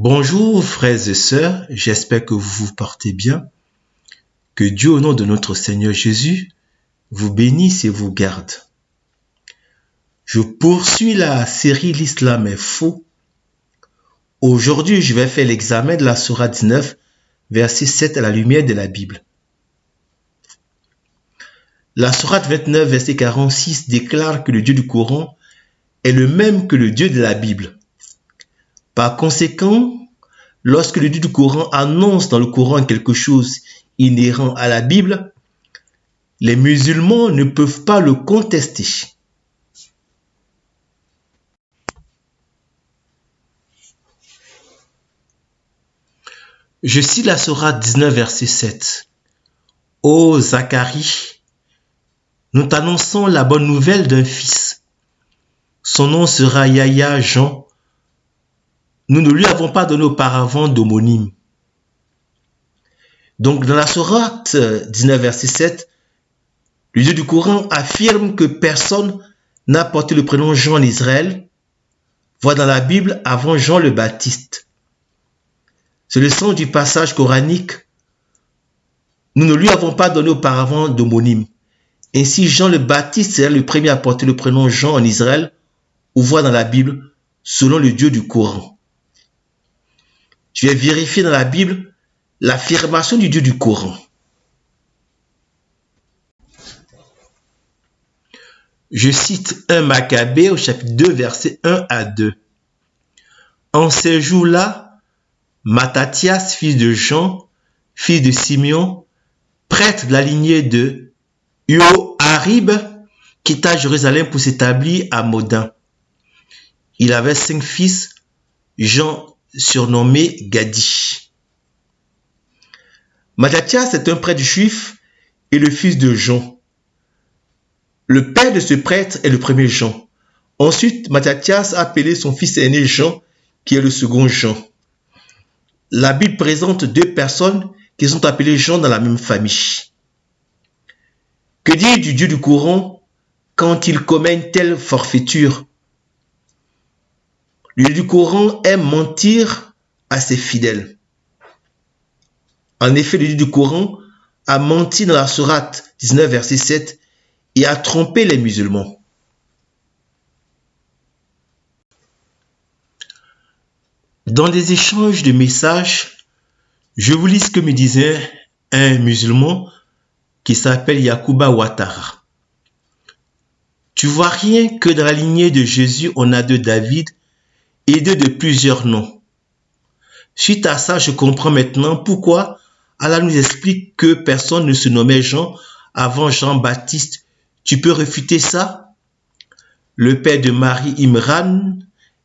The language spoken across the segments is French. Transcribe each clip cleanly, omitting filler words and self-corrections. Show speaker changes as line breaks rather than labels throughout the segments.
Bonjour frères et sœurs, j'espère que vous vous portez bien. Que Dieu au nom de notre Seigneur Jésus vous bénisse et vous garde. Je poursuis la série L'Islam est faux. Aujourd'hui, je vais faire l'examen de la sourate 19, verset 7 à la lumière de la Bible. La sourate 29, verset 46 déclare que le Dieu du Coran est le même que le Dieu de la Bible. Par conséquent, lorsque le Dieu du Coran annonce dans le Coran quelque chose inhérent à la Bible, les musulmans ne peuvent pas le contester. Je cite la sourate 19, verset 7. Ô Zacharie, nous t'annonçons la bonne nouvelle d'un fils. Son nom sera Yahya Jean. Nous ne lui avons pas donné auparavant d'homonyme. Donc dans la sourate 19, verset 7, le Dieu du Coran affirme que personne n'a porté le prénom Jean en Israël, voire dans la Bible avant Jean le Baptiste. C'est le sens du passage coranique. Nous ne lui avons pas donné auparavant d'homonyme. Ainsi, Jean le Baptiste est le premier à porter le prénom Jean en Israël, ou voire dans la Bible, selon le Dieu du Coran. Je vais vérifier dans la Bible l'affirmation du Dieu du Coran. Je cite 1 Maccabée au chapitre 2, versets 1 à 2. En ces jours-là, Mattathias, fils de Jean, fils de Simeon, prêtre de la lignée de Ioharib, quitta Jérusalem pour s'établir à Modin. Il avait 5 fils, Jean surnommé Gadi. Mattathias est un prêtre juif et le fils de Jean. Le père de ce prêtre est le premier Jean. Ensuite, Mattathias a appelé son fils aîné Jean, qui est le second Jean. La Bible présente 2 personnes qui sont appelées Jean dans la même famille. Que dire du Dieu du Coran quand il commet une telle forfaiture? Le Dieu du Coran aime mentir à ses fidèles. En effet, le Dieu du Coran a menti dans la sourate 19, verset 7 et a trompé les musulmans. Dans les échanges de messages, je vous lis ce que me disait un musulman qui s'appelle Yacouba Ouattara. Tu vois rien que dans la lignée de Jésus, on a de David et de plusieurs noms. Suite à ça, je comprends maintenant pourquoi Allah nous explique que personne ne se nommait Jean avant Jean-Baptiste. Tu peux réfuter ça? Le père de Marie, Imran,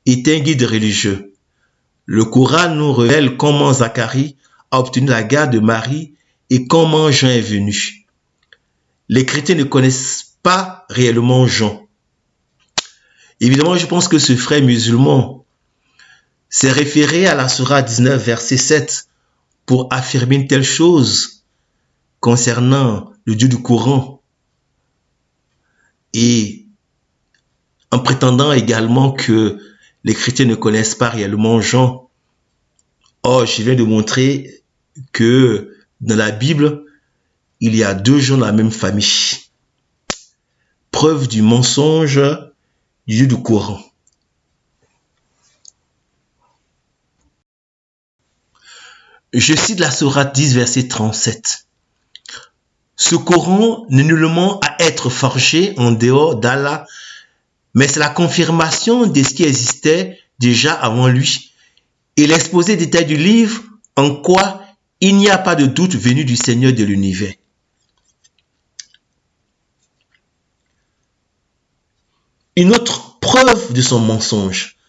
était un guide religieux. Le Coran nous révèle comment Zacharie a obtenu la garde de Marie et comment Jean est venu. Les chrétiens ne connaissent pas réellement Jean. Évidemment, je pense que ce frère musulman s'est référé à la sourate 19, verset 7 pour affirmer une telle chose concernant le Dieu du Coran et en prétendant également que les chrétiens ne connaissent pas réellement Jean. Or, je viens de montrer que dans la Bible, il y a 2 gens dans la même famille. Preuve du mensonge du Dieu du Coran. Je cite la sourate 10, verset 37. Ce Coran n'est nullement à être forgé en dehors d'Allah, mais c'est la confirmation de ce qui existait déjà avant lui et l'exposé détail du livre en quoi il n'y a pas de doute venu du Seigneur de l'univers. Une autre preuve de son mensonge,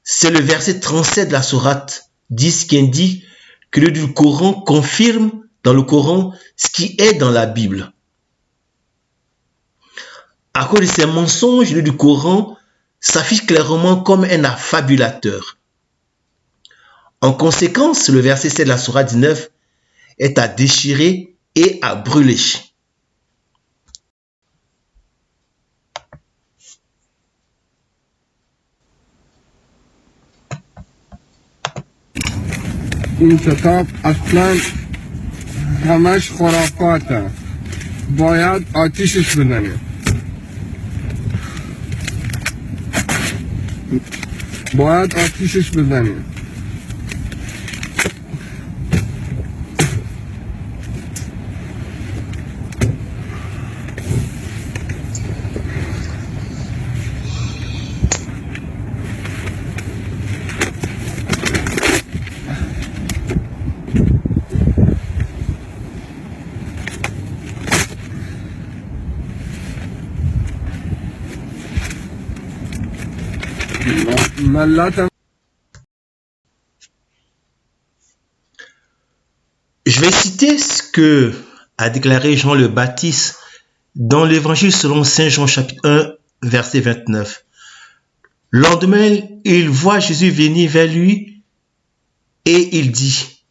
c'est le verset 37 de la sourate 10 qui indique que le Dieu du Coran confirme dans le Coran ce qui est dans la Bible. À cause de ces mensonges, le Dieu du Coran s'affiche clairement comme un affabulateur. En conséquence, le verset 7 de la sourate 19 est à déchirer et à brûler.
این کتاب اصلا همش خرافاته. باید آتیشش بزنیم. باید آتیشش بزنیم.
Je vais citer ce que a déclaré Jean le Baptiste dans l'évangile selon Saint Jean chapitre 1 verset 29. Le lendemain, il voit Jésus venir vers lui et il dit: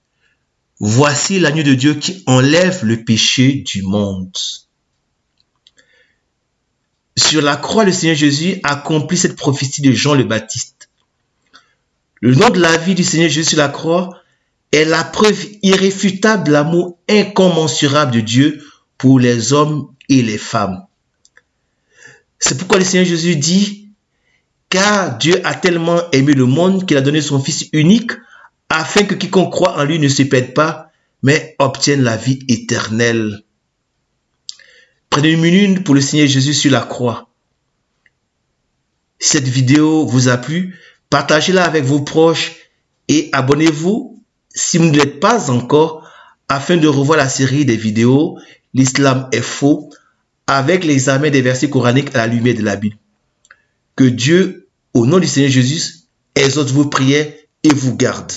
voici l'agneau de Dieu qui enlève le péché du monde. Sur la croix, le Seigneur Jésus accomplit cette prophétie de Jean le Baptiste. Le nom de la vie du Seigneur Jésus sur la croix est la preuve irréfutable de l'amour incommensurable de Dieu pour les hommes et les femmes. C'est pourquoi le Seigneur Jésus dit: car Dieu a tellement aimé le monde qu'il a donné son Fils unique afin que quiconque croit en lui ne se perde pas, mais obtienne la vie éternelle. Prenez une minute pour le Seigneur Jésus sur la croix. Si cette vidéo vous a plu, partagez-la avec vos proches et abonnez-vous si vous ne l'êtes pas encore afin de revoir la série des vidéos « L'islam est faux » avec l'examen des versets coraniques à la lumière de la Bible. Que Dieu, au nom du Seigneur Jésus, exauce vos prières et vous garde.